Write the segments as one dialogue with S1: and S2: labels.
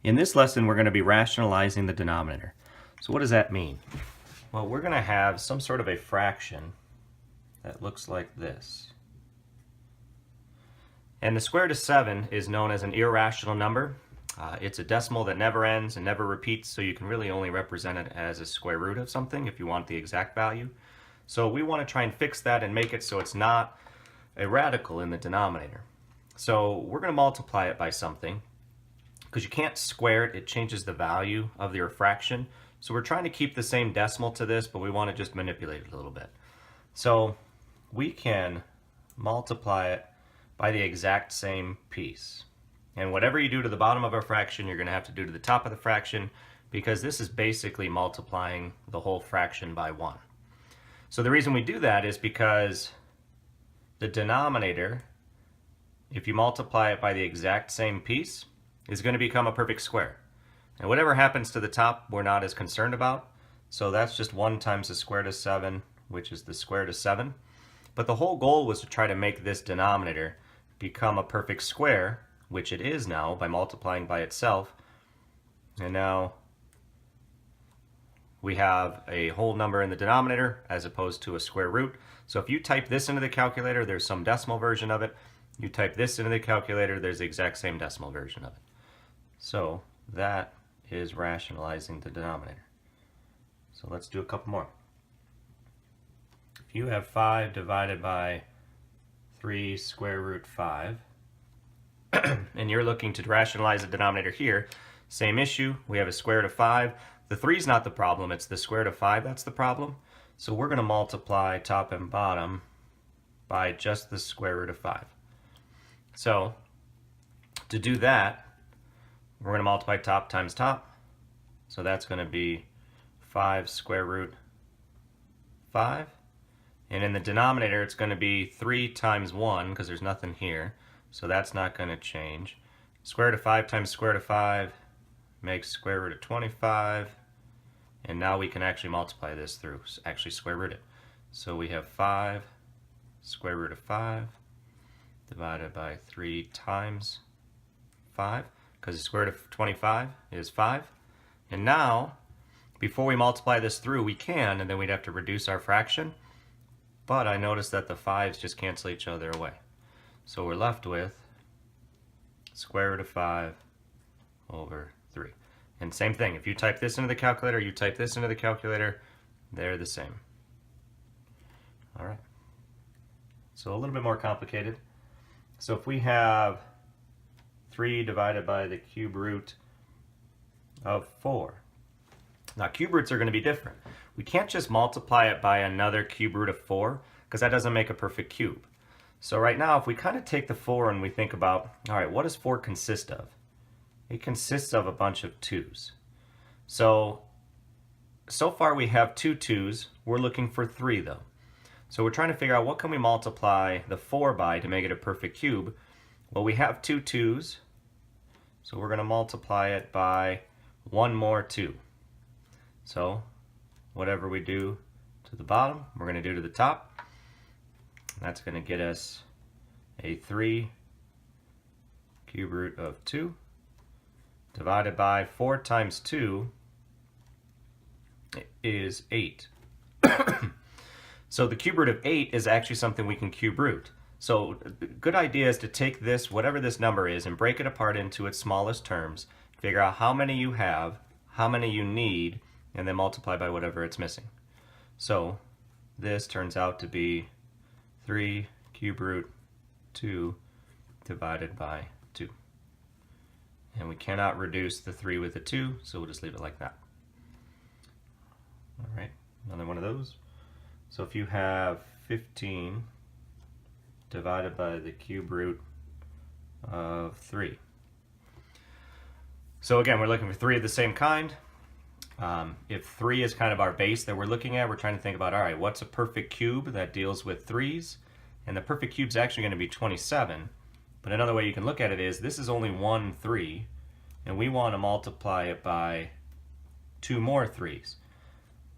S1: In this lesson, we're going to be rationalizing the denominator. So what does that mean? Well, we're going to have some sort of a fraction that looks like this. And the square root of 7 is known as an irrational number. It's a decimal that never ends and never repeats, so you can really only represent it as a square root of something if you want the exact value. So we want to try and fix that and make it so it's not a radical in the denominator. So we're going to multiply it by something. Because you can't square it, it changes the value of your fraction. So we're trying to keep the same decimal to this, but we want to just manipulate it a little bit. So we can multiply it by the exact same piece. And whatever you do to the bottom of a fraction, you're going to have to do to the top of the fraction, because this is basically multiplying the whole fraction by 1. So the reason we do that is because the denominator, if you multiply it by the exact same piece, is going to become a perfect square. And whatever happens to the top, we're not as concerned about. So that's just 1 times the square root of 7, which is the square root of 7. But the whole goal was to try to make this denominator become a perfect square, which it is now by multiplying by itself. And now we have a whole number in the denominator as opposed to a square root. So if you type this into the calculator, there's some decimal version of it. You type this into the calculator, there's the exact same decimal version of it. So that is rationalizing the denominator. So let's do a couple more. If you have 5 divided by 3 square root 5, and you're looking to rationalize the denominator here, same issue. We have a square root of 5. The 3 is not the problem, it's the square root of 5 that's the problem. So we're going to multiply top and bottom by just the square root of 5. So to do that, we're going to multiply top times top. So that's going to be 5 square root 5. And in the denominator, it's going to be 3 times 1, because there's nothing here. So that's not going to change. Square root of 5 times square root of 5 makes square root of 25. And now we can actually multiply this through, actually square root it. So we have 5 square root of 5 divided by 3 times 5. Because the square root of 25 is 5. And now, before we multiply this through, we can, and then we'd have to reduce our fraction. But I noticed that the 5's just cancel each other away. So we're left with square root of 5 over 3. And same thing, if you type this into the calculator, you type this into the calculator, they're the same. All right. So a little bit more complicated. So if we have 3 divided by the cube root of 4. Now cube roots are going to be different. We can't just multiply it by another cube root of 4, because that doesn't make a perfect cube. So right now, if we kind of take the 4 and we think about, all right, what does 4 consist of? It consists of a bunch of 2's. So far we have 2 2's. We're looking for 3 though. So we're trying to figure out what can we multiply the 4 by to make it a perfect cube. Well, we have 2 2's. So we're going to multiply it by 1 more 2. So whatever we do to the bottom, we're going to do to the top. That's going to get us a 3 cube root of 2 divided by 4 times 2 is 8. So the cube root of 8 is actually something we can cube root. So the good idea is to take this, whatever this number is, and break it apart into its smallest terms, figure out how many you have, how many you need, and then multiply by whatever it's missing. So this turns out to be 3 cube root 2 divided by 2. And we cannot reduce the 3 with the 2, so we'll just leave it like that. All right, another one of those. So if you have 15 divided by the cube root of 3. So again, we're looking for 3 of the same kind. If 3 is kind of our base that we're looking at, we're trying to think about, all right, what's a perfect cube that deals with 3's? And the perfect cube is actually going to be 27. But another way you can look at it is, this is only 1 3, and we want to multiply it by 2 more 3's.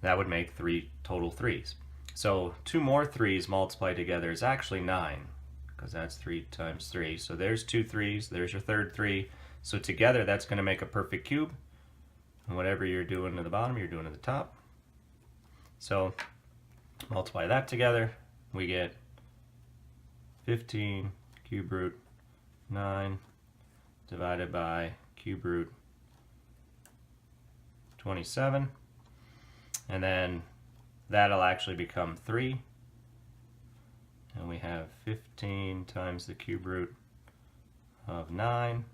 S1: That would make 3 total 3's. So 2 more 3's multiplied together is actually 9, because that's 3 times 3. So there's 2 3's, there's your third 3. So together that's going to make a perfect cube. And whatever you're doing to the bottom, you're doing to the top. So multiply that together, we get 15 cube root 9 divided by cube root 27. And then that'll actually become 3. And we have 15 times the cube root of 9.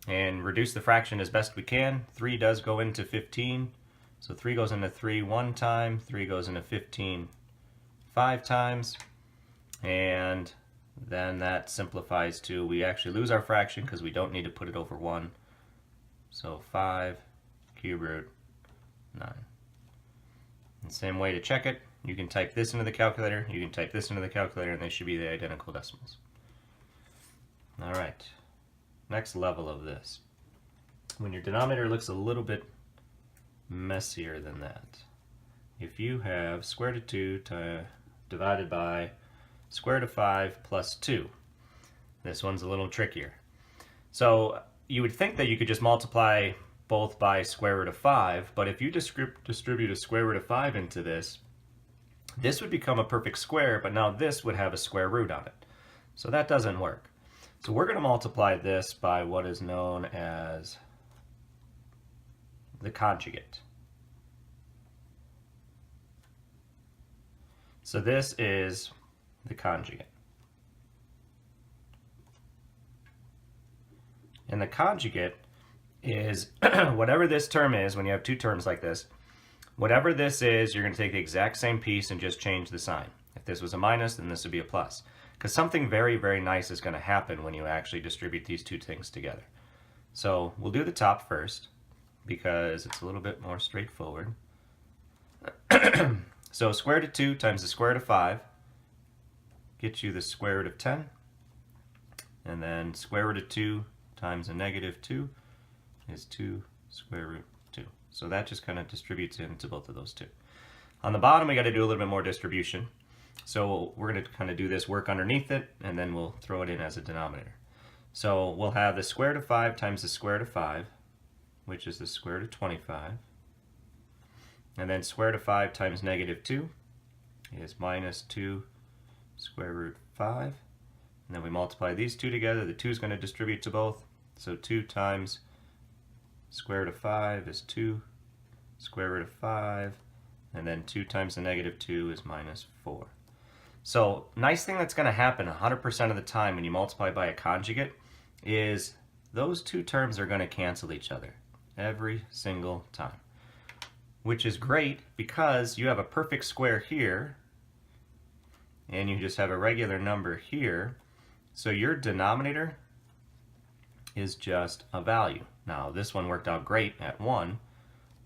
S1: And reduce the fraction as best we can. 3 does go into 15. So 3 goes into 3 one time. 3 goes into 15 5 times. And then that simplifies to, we actually lose our fraction because we don't need to put it over 1. So 5 cube root 9. And same way to check it, you can type this into the calculator, you can type this into the calculator, and they should be the identical decimals. All right, next level of this. When your denominator looks a little bit messier than that, if you have square root of 2 divided by square root of 5 plus 2, this one's a little trickier. So you would think that you could just multiply both by square root of 5, but if you distribute a square root of 5 into this, this would become a perfect square, but now this would have a square root on it. So that doesn't work. So we're going to multiply this by what is known as the conjugate. So this is the conjugate. And the conjugate is whatever this term is, when you have two terms like this, whatever this is, you're going to take the exact same piece and just change the sign. If this was a minus, then this would be a plus. Because something very, very nice is going to happen when you actually distribute these two things together. So we'll do the top first, because it's a little bit more straightforward. So square root of 2 times the square root of 5 gets you the square root of 10. And then square root of 2 times a negative 2 is 2 square root 2. So that just kind of distributes into both of those two. On the bottom, we got to do a little bit more distribution. So we're going to kind of do this work underneath it, and then we'll throw it in as a denominator. So we'll have the square root of 5 times the square root of 5, which is the square root of 25. And then square root of 5 times negative 2 is minus 2 square root 5. And then we multiply these two together. The 2 is going to distribute to both. So 2 times square root of 5 is 2 square root of 5. And then 2 times the negative 2 is minus 4. So nice thing that's going to happen 100% of the time when you multiply by a conjugate is those two terms are going to cancel each other every single time. Which is great because you have a perfect square here and you just have a regular number here. So your denominator is just a value. Now this one worked out great at 1.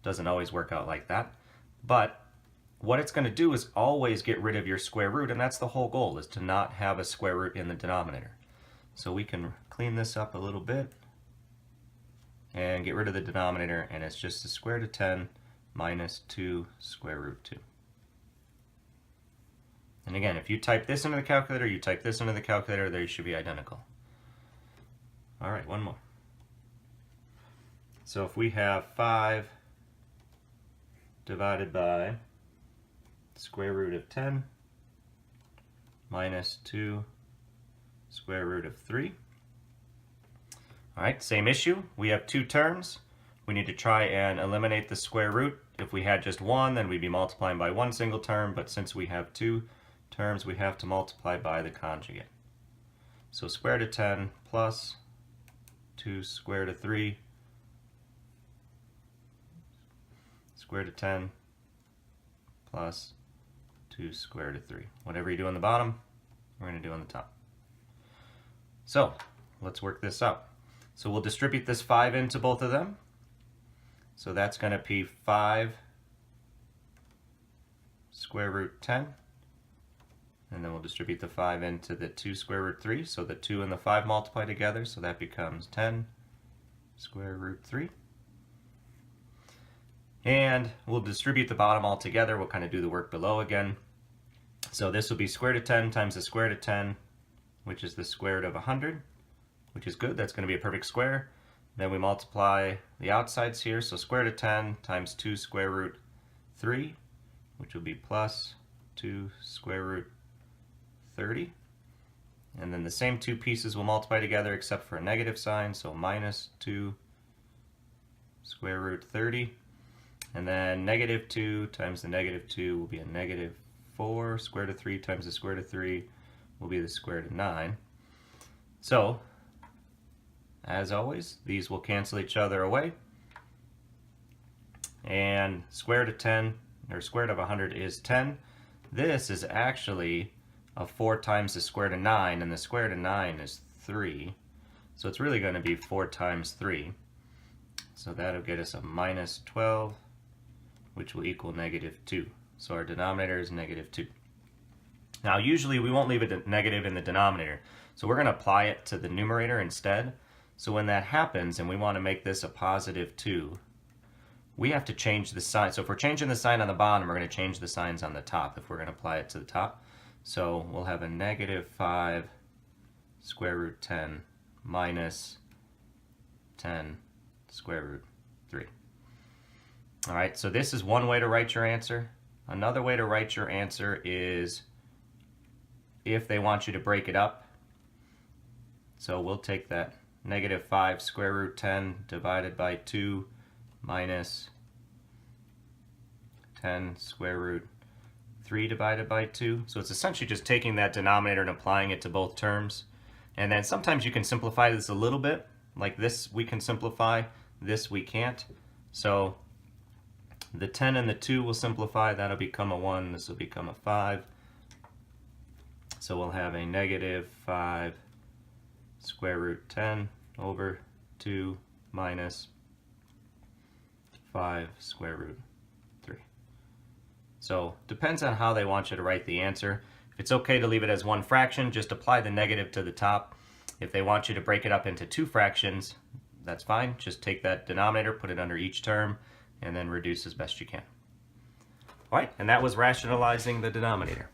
S1: Doesn't always work out like that. But what it's going to do is always get rid of your square root, and that's the whole goal, is to not have a square root in the denominator. So we can clean this up a little bit and get rid of the denominator, and it's just the square root of 10 minus 2 square root 2. And again, if you type this into the calculator, you type this into the calculator, they should be identical. All right, one more. So if we have 5 divided by square root of 10 minus 2 square root of 3. All right, same issue. We have two terms. We need to try and eliminate the square root. If we had just one, then we'd be multiplying by one single term, but since we have two terms, we have to multiply by the conjugate. So square root of 10 plus 2 square root of 3 square root of 10 plus 2 square root of 3. Whatever you do on the bottom, we're going to do on the top. So let's work this out. So we'll distribute this 5 into both of them. So that's going to be 5 square root 10. And then we'll distribute the 5 into the 2 square root 3. So the 2 and the 5 multiply together. So that becomes 10 square root 3. And we'll distribute the bottom all together. We'll kind of do the work below again. So this will be square root of 10 times the square root of 10, which is the square root of 100, which is good. That's going to be a perfect square. Then we multiply the outsides here, so square root of 10 times 2 square root 3, which will be plus 2 square root 30. And then the same two pieces will multiply together except for a negative sign, so minus 2 square root 30. And then negative 2 times the negative 2 will be a negative 4. Square root of 3 times the square root of 3 will be the square root of 9. So, as always, these will cancel each other away. And square root of 10, or square root of 100 is 10. This is actually a 4 times the square root of 9, and the square root of 9 is 3. So it's really going to be 4 times 3. So that'll get us a minus 12, which will equal negative 2. So our denominator is negative 2. Now usually we won't leave a negative in the denominator, so we're going to apply it to the numerator instead. So when that happens and we want to make this a positive 2, we have to change the sign. So if we're changing the sign on the bottom, we're going to change the signs on the top if we're going to apply it to the top. So we'll have a negative 5 square root 10 minus 10 square root 3. All right, so this is one way to write your answer. Another way to write your answer is if they want you to break it up. So we'll take that negative 5 square root 10 divided by 2 minus 10 square root 3 divided by 2. So it's essentially just taking that denominator and applying it to both terms. And then sometimes you can simplify this a little bit. Like this we can simplify, this we can't. So the 10 and the 2 will simplify, that'll become a 1, this will become a 5. So we'll have a negative 5 square root 10 over 2 minus 5 square root 3. So depends on how they want you to write the answer. If it's okay to leave it as one fraction, just apply the negative to the top. If they want you to break it up into two fractions, that's fine. Just take that denominator, put it under each term, and then reduce as best you can. All right, and that was rationalizing the denominator.